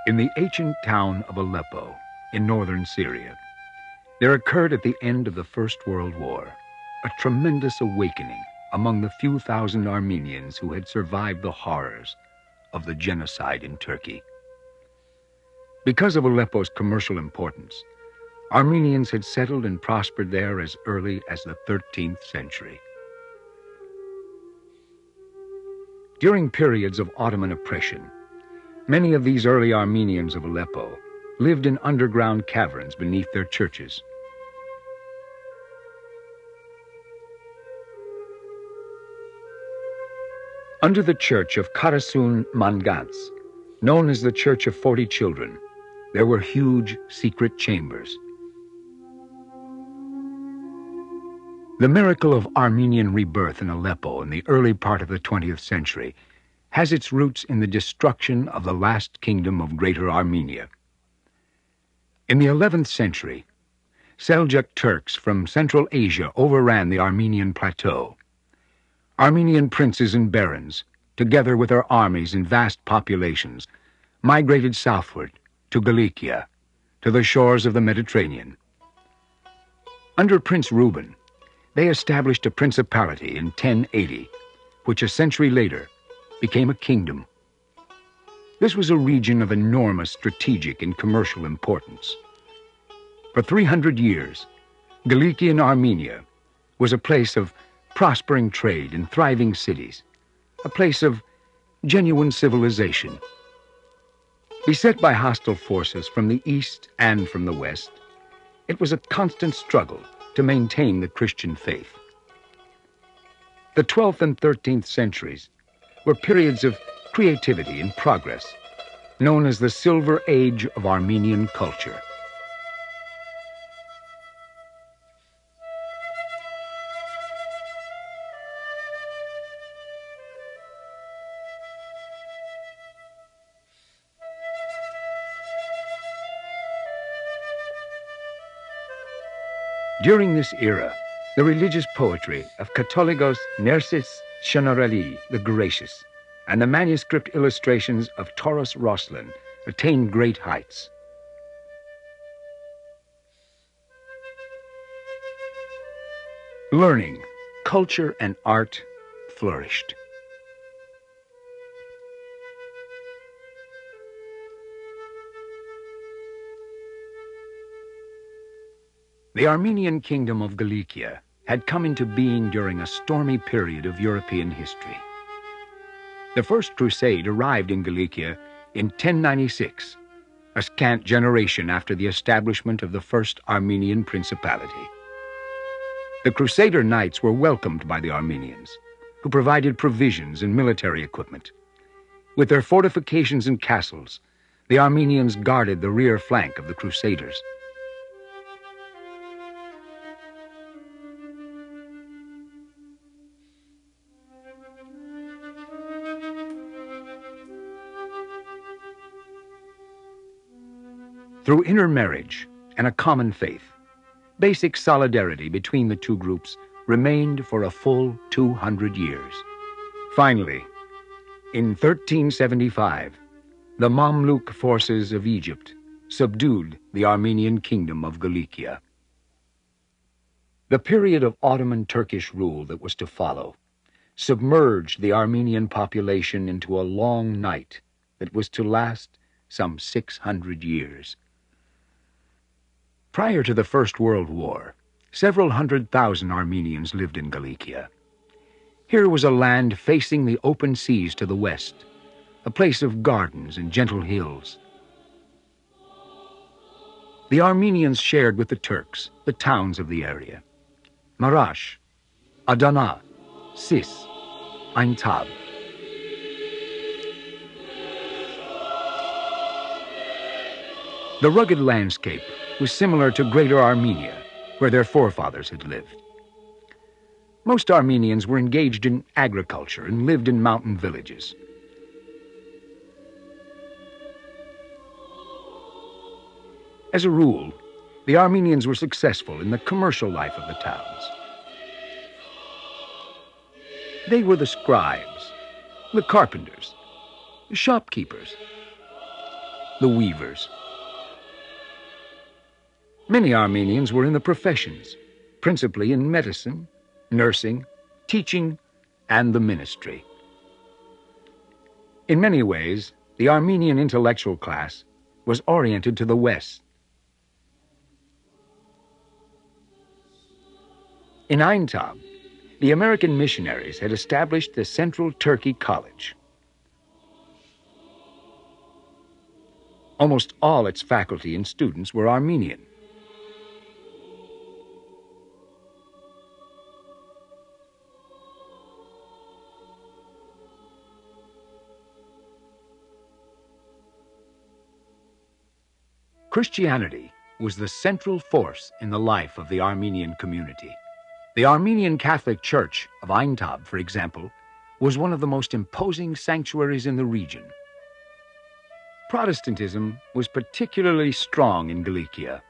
In the ancient town of Aleppo, in northern Syria, there occurred at the end of the First World War a tremendous awakening among the few thousand Armenians who had survived the horrors of the genocide in Turkey. Because of Aleppo's commercial importance, Armenians had settled and prospered there as early as the 13th century. During periods of Ottoman oppression, many of these early Armenians of Aleppo lived in underground caverns beneath their churches. Under the church of Karasun Mangats, known as the Church of 40 Children, there were huge secret chambers. The miracle of Armenian rebirth in Aleppo in the early part of the 20th century has its roots in the destruction of the last kingdom of Greater Armenia. In the 11th century, Seljuk Turks from Central Asia overran the Armenian plateau. Armenian princes and barons, together with their armies and vast populations, migrated southward to Cilicia, to the shores of the Mediterranean. Under Prince Reuben, they established a principality in 1080, which a century later became a kingdom. This was a region of enormous strategic and commercial importance. For 300 years, Galician Armenia was a place of prospering trade and thriving cities, a place of genuine civilization. Beset by hostile forces from the east and from the west, it was a constant struggle to maintain the Christian faith. The 12th and 13th centuries were periods of creativity and progress, known as the Silver Age of Armenian culture. During this era, the religious poetry of Catholicos Nersis Shonareli the Gracious and the manuscript illustrations of Taurus Roslan attained great heights. Learning, culture, and art flourished. The Armenian kingdom of Cilicia had come into being during a stormy period of European history. The First Crusade arrived in Cilicia in 1096, a scant generation after the establishment of the First Armenian Principality. The Crusader knights were welcomed by the Armenians, who provided provisions and military equipment. With their fortifications and castles, the Armenians guarded the rear flank of the Crusaders. Through intermarriage and a common faith, basic solidarity between the two groups remained for a full 200 years. Finally, in 1375, the Mamluk forces of Egypt subdued the Armenian kingdom of Cilicia. The period of Ottoman Turkish rule that was to follow submerged the Armenian population into a long night that was to last some 600 years. Prior to the First World War, several 100,000 Armenians lived in Cilicia. Here was a land facing the open seas to the west, a place of gardens and gentle hills. The Armenians shared with the Turks the towns of the area: Marash, Adana, Sis, Aintab. The rugged landscape was similar to Greater Armenia, where their forefathers had lived. Most Armenians were engaged in agriculture and lived in mountain villages. As a rule, the Armenians were successful in the commercial life of the towns. They were the scribes, the carpenters, the shopkeepers, the weavers. Many Armenians were in the professions, principally in medicine, nursing, teaching, and the ministry. In many ways, the Armenian intellectual class was oriented to the West. In Aintab, the American missionaries had established the Central Turkey College. Almost all its faculty and students were Armenian. Christianity was the central force in the life of the Armenian community. The Armenian Catholic Church of Aintab, for example, was one of the most imposing sanctuaries in the region. Protestantism was particularly strong in Cilicia.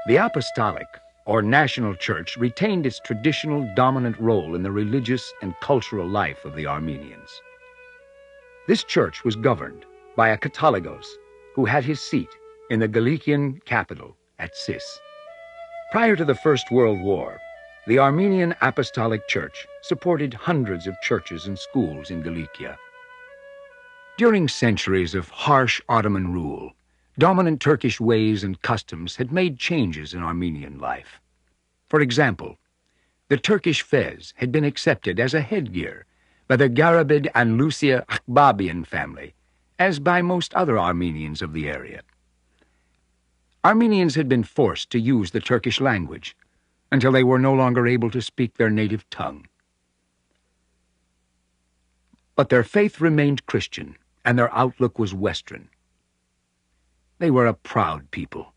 The Apostolic, or National Church, retained its traditional dominant role in the religious and cultural life of the Armenians. This church was governed by a Catholicos who had his seat in the Galician capital at Sis. Prior to the First World War, the Armenian Apostolic Church supported hundreds of churches and schools in Cilicia. During centuries of harsh Ottoman rule, dominant Turkish ways and customs had made changes in Armenian life. For example, the Turkish fez had been accepted as a headgear by the Garabid and Lucia Hagopian family, as by most other Armenians of the area. Armenians had been forced to use the Turkish language until they were no longer able to speak their native tongue. But their faith remained Christian, and their outlook was Western. They were a proud people.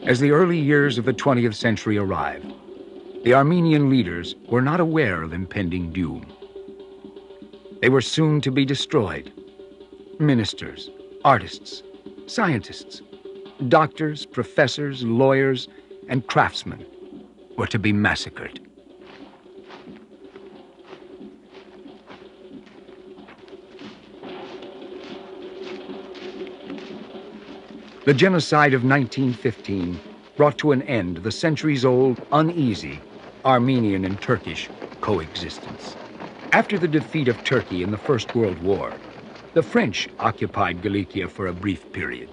As the early years of the 20th century arrived, the Armenian leaders were not aware of impending doom. They were soon to be destroyed. Ministers, artists, scientists, doctors, professors, lawyers, and craftsmen were to be massacred. The genocide of 1915 brought to an end the centuries-old, uneasy Armenian and Turkish coexistence. After the defeat of Turkey in the First World War, the French occupied Cilicia for a brief period.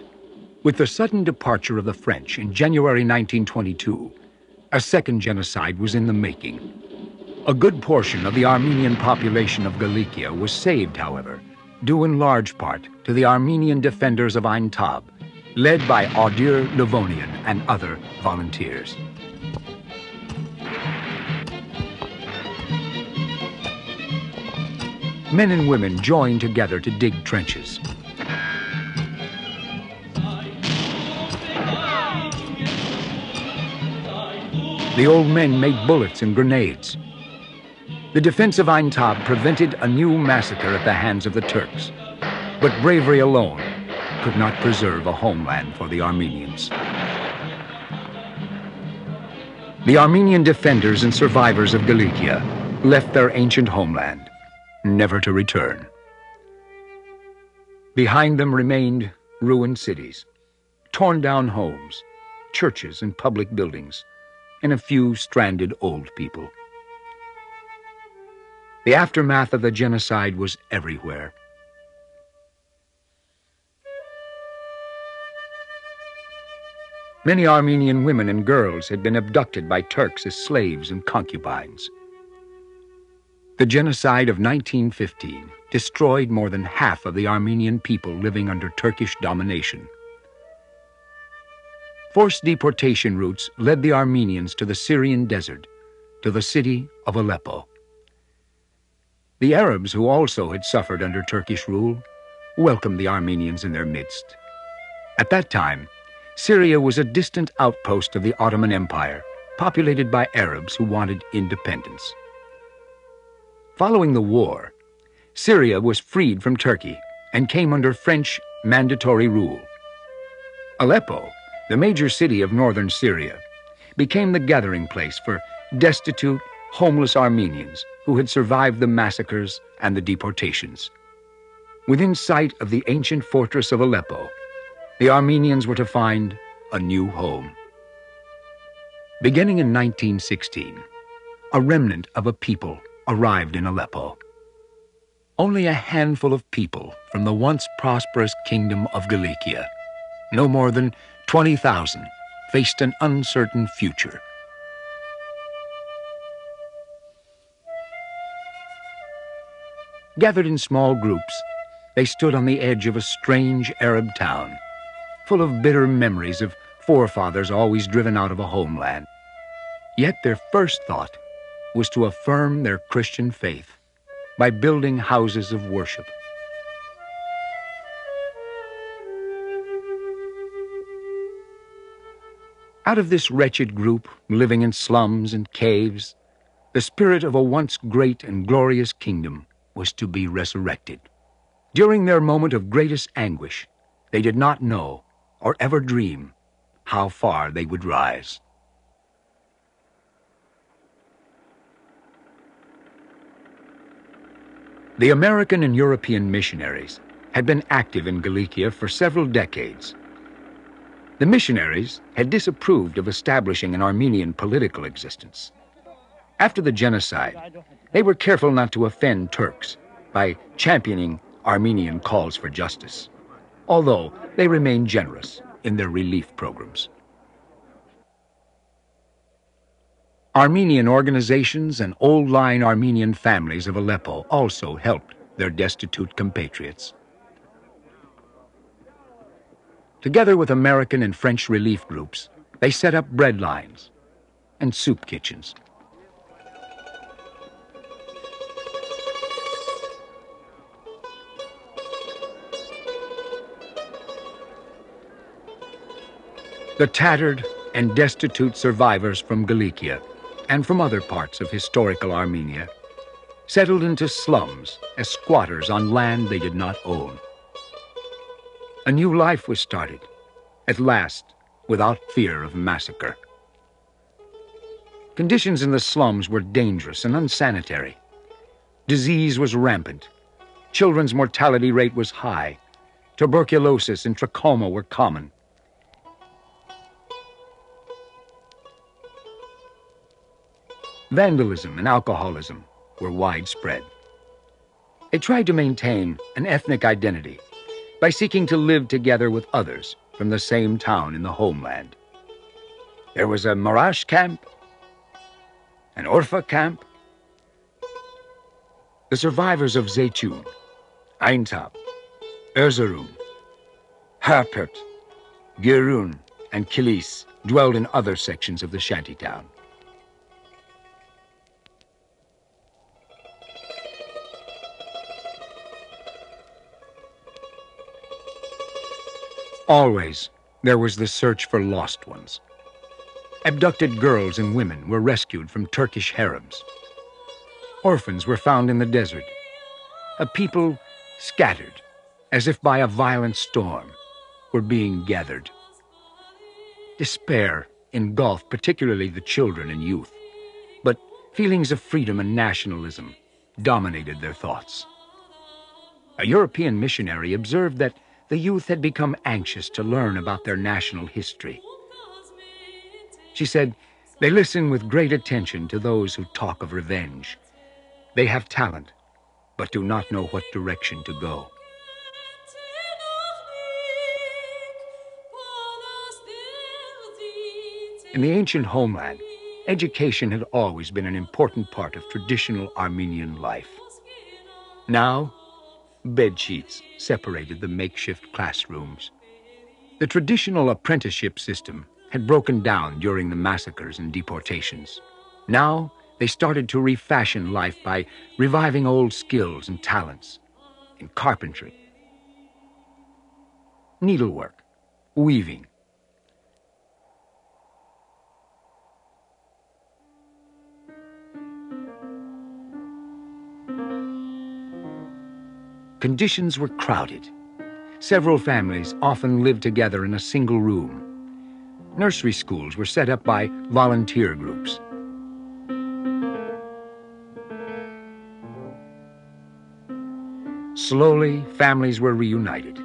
With the sudden departure of the French in January 1922, a second genocide was in the making. A good portion of the Armenian population of Cilicia was saved, however, due in large part to the Armenian defenders of Aintab, led by Audir Livonian and other volunteers. Men and women joined together to dig trenches. The old men made bullets and grenades. The defense of Aintab prevented a new massacre at the hands of the Turks, but bravery alone could not preserve a homeland for the Armenians. The Armenian defenders and survivors of Cilicia left their ancient homeland, never to return. Behind them remained ruined cities, torn down homes, churches and public buildings, and a few stranded old people. The aftermath of the genocide was everywhere. Many Armenian women and girls had been abducted by Turks as slaves and concubines. The genocide of 1915 destroyed more than half of the Armenian people living under Turkish domination. Forced deportation routes led the Armenians to the Syrian desert, to the city of Aleppo. The Arabs, who also had suffered under Turkish rule, welcomed the Armenians in their midst. At that time, Syria was a distant outpost of the Ottoman Empire, populated by Arabs who wanted independence. Following the war, Syria was freed from Turkey and came under French mandatory rule. Aleppo, the major city of northern Syria, became the gathering place for destitute, homeless Armenians who had survived the massacres and the deportations. Within sight of the ancient fortress of Aleppo, the Armenians were to find a new home. Beginning in 1916, a remnant of a people arrived in Aleppo. Only a handful of people from the once prosperous kingdom of Cilicia, no more than 20,000, faced an uncertain future. Gathered in small groups, they stood on the edge of a strange Arab town, full of bitter memories of forefathers always driven out of a homeland. Yet their first thought was to affirm their Christian faith by building houses of worship. Out of this wretched group, living in slums and caves, the spirit of a once great and glorious kingdom was to be resurrected. During their moment of greatest anguish, they did not know or ever dream how far they would rise. The American and European missionaries had been active in Cilicia for several decades. The missionaries had disapproved of establishing an Armenian political existence. After the genocide, they were careful not to offend Turks by championing Armenian calls for justice, although they remained generous in their relief programs. Armenian organizations and old-line Armenian families of Aleppo also helped their destitute compatriots. Together with American and French relief groups, they set up bread lines and soup kitchens. The tattered and destitute survivors from Cilicia and from other parts of historical Armenia settled into slums as squatters on land they did not own. A new life was started, at last, without fear of massacre. Conditions in the slums were dangerous and unsanitary. Disease was rampant. Children's mortality rate was high. Tuberculosis and trachoma were common. Vandalism and alcoholism were widespread. They tried to maintain an ethnic identity by seeking to live together with others from the same town in the homeland. There was a Marash camp, an Orfa camp. The survivors of Zeytun, Aintab, Erzurum, Harpert, Girun, and Kilis dwelled in other sections of the shantytown. Always, there was the search for lost ones. Abducted girls and women were rescued from Turkish harems. Orphans were found in the desert. A people scattered, as if by a violent storm, were being gathered. Despair engulfed particularly the children and youth, but feelings of freedom and nationalism dominated their thoughts. A European missionary observed that the youth had become anxious to learn about their national history. She said, "They listen with great attention to those who talk of revenge. They have talent, but do not know what direction to go." In the ancient homeland, education had always been an important part of traditional Armenian life. Now, bedsheets separated the makeshift classrooms. The traditional apprenticeship system had broken down during the massacres and deportations. Now, they started to refashion life by reviving old skills and talents in carpentry, needlework, weaving. Conditions were crowded. Several families often lived together in a single room. Nursery schools were set up by volunteer groups. Slowly, families were reunited.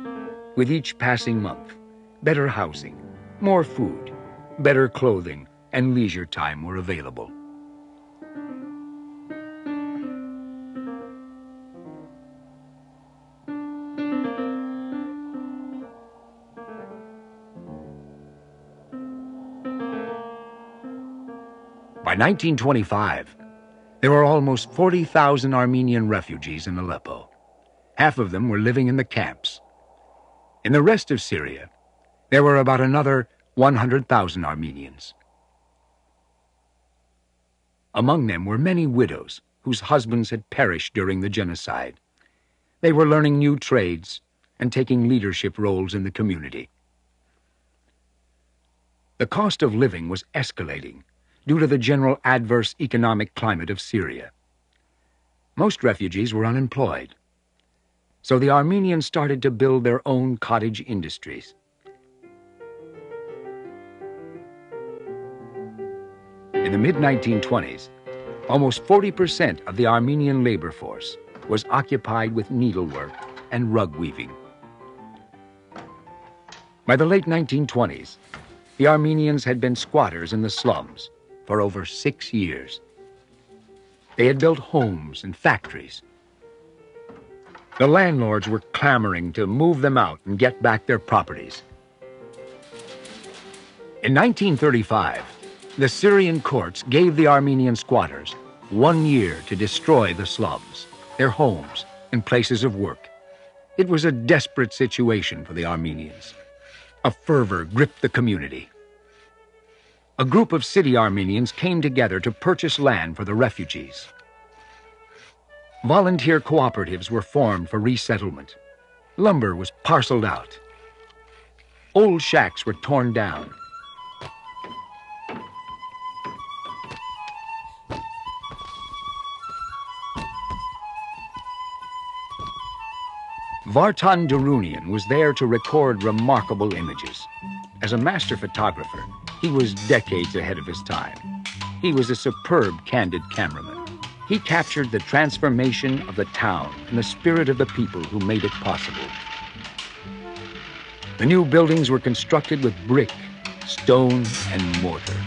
With each passing month, better housing, more food, better clothing, and leisure time were available. By 1925, there were almost 40,000 Armenian refugees in Aleppo. Half of them were living in the camps. In the rest of Syria, there were about another 100,000 Armenians. Among them were many widows whose husbands had perished during the genocide. They were learning new trades and taking leadership roles in the community. The cost of living was escalating due to the general adverse economic climate of Syria. Most refugees were unemployed, so the Armenians started to build their own cottage industries. In the mid-1920s, almost 40% of the Armenian labor force was occupied with needlework and rug weaving. By the late 1920s, the Armenians had been squatters in the slums for over 6 years. They had built homes and factories. The landlords were clamoring to move them out and get back their properties. In 1935, the Syrian courts gave the Armenian squatters 1 year to destroy the slums, their homes, and places of work. It was a desperate situation for the Armenians. A fervor gripped the community. A group of city Armenians came together to purchase land for the refugees. Volunteer cooperatives were formed for resettlement. Lumber was parceled out. Old shacks were torn down. Vartan Darunian was there to record remarkable images. As a master photographer, he was decades ahead of his time. He was a superb, candid cameraman. He captured the transformation of the town and the spirit of the people who made it possible. The new buildings were constructed with brick, stone, and mortar.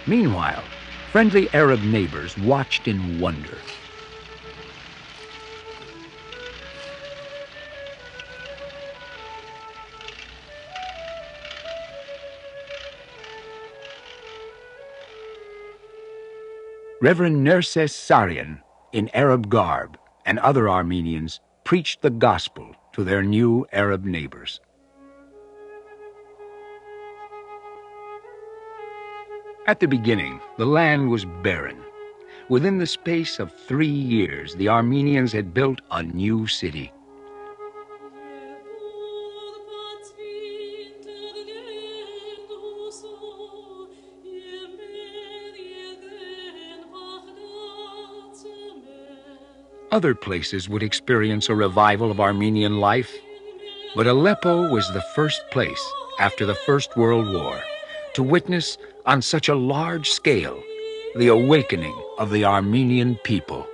Meanwhile, friendly Arab neighbors watched in wonder. Reverend Nerses Saryan, in Arab garb, and other Armenians preached the gospel to their new Arab neighbors. At the beginning, the land was barren. Within the space of 3 years, the Armenians had built a new city. Other places would experience a revival of Armenian life, but Aleppo was the first place after the First World War to witness on such a large scale the awakening of the Armenian people.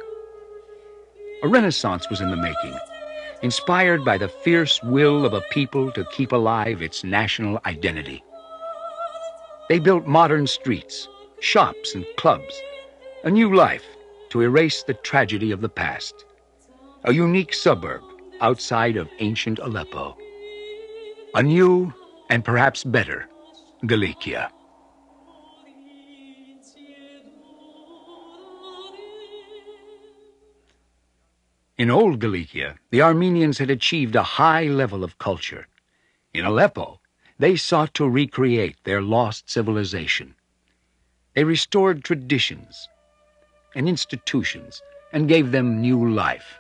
A renaissance was in the making, inspired by the fierce will of a people to keep alive its national identity. They built modern streets, shops, and clubs, a new life to erase the tragedy of the past, a unique suburb outside of ancient Aleppo, a new and perhaps better Cilicia. In old Cilicia, the Armenians had achieved a high level of culture. In Aleppo, they sought to recreate their lost civilization. They restored traditions and institutions and gave them new life.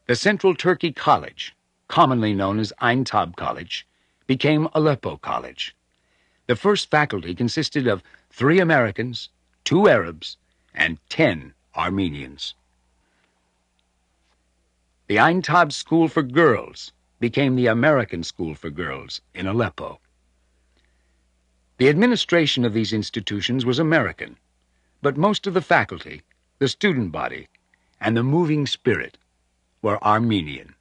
The Central Turkey College, commonly known as Aintab College, became Aleppo College. The first faculty consisted of 3 Americans, 2 Arabs, and 10 Armenians. The Aintab School for Girls became the American School for Girls in Aleppo. The administration of these institutions was American, but most of the faculty, the student body, and the moving spirit were Armenian.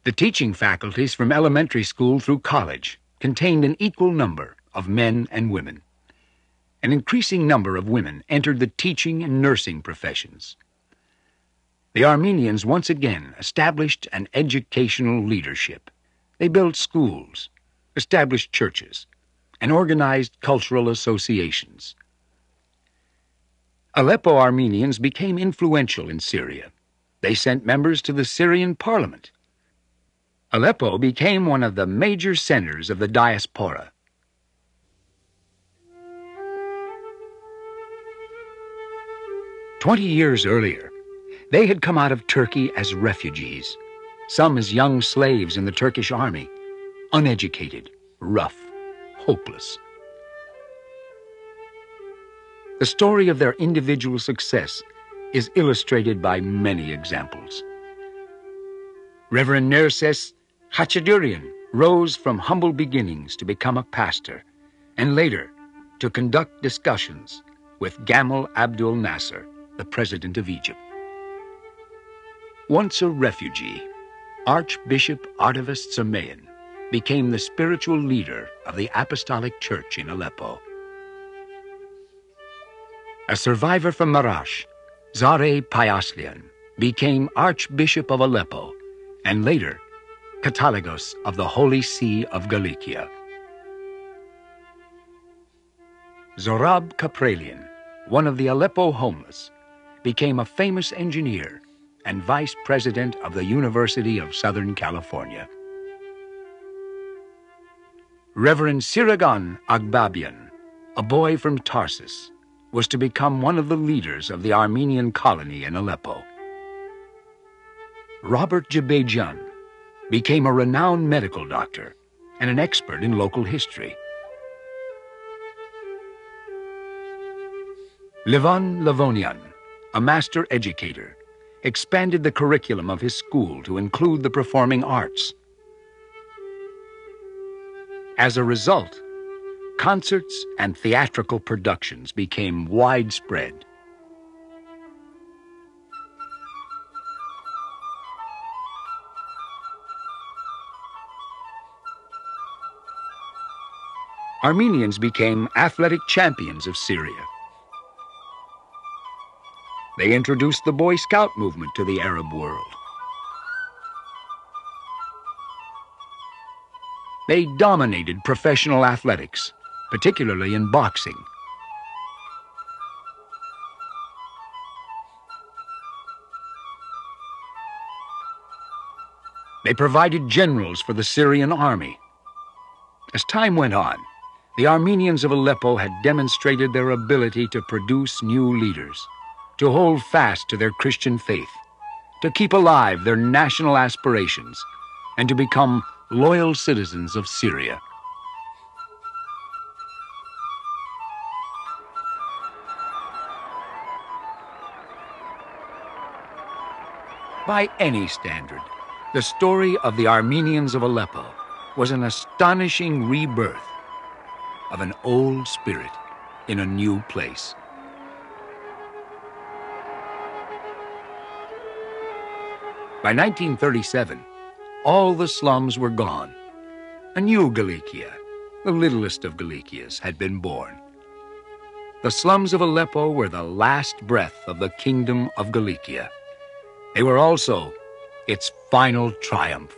The teaching faculties from elementary school through college contained an equal number of men and women. An increasing number of women entered the teaching and nursing professions. The Armenians once again established an educational leadership. They built schools, established churches, and organized cultural associations. Aleppo Armenians became influential in Syria. They sent members to the Syrian parliament. Aleppo became one of the major centers of the diaspora. "20 years earlier, they had come out of Turkey as refugees, some as young slaves in the Turkish army, uneducated, rough, hopeless. The story of their individual success is illustrated by many examples. Reverend Nerses Khachadurian rose from humble beginnings to become a pastor, and later to conduct discussions with Gamal Abdul Nasser, the president of Egypt. Once a refugee, Archbishop Artavus Tsermayan became the spiritual leader of the Apostolic Church in Aleppo. A survivor from Marash, Zare Payaslian became Archbishop of Aleppo and later Catholicos of the Holy See of Cilicia. Zorab Kaprelian, one of the Aleppo homeless, became a famous engineer and vice president of the University of Southern California. Reverend Siragan Agbabian, a boy from Tarsus, was to become one of the leaders of the Armenian colony in Aleppo. Robert Jebejian became a renowned medical doctor and an expert in local history. Levon Levonian, a master educator, expanded the curriculum of his school to include the performing arts. As a result, concerts and theatrical productions became widespread. Armenians became athletic champions of Syria. They introduced the Boy Scout movement to the Arab world. They dominated professional athletics, particularly in boxing. They provided generals for the Syrian army. As time went on, the Armenians of Aleppo had demonstrated their ability to produce new leaders, to hold fast to their Christian faith, to keep alive their national aspirations, and to become loyal citizens of Syria. By any standard, the story of the Armenians of Aleppo was an astonishing rebirth of an old spirit in a new place. By 1937, all the slums were gone. A new Cilicia, the littlest of Cilicias, had been born. The slums of Aleppo were the last breath of the kingdom of Cilicia. They were also its final triumph.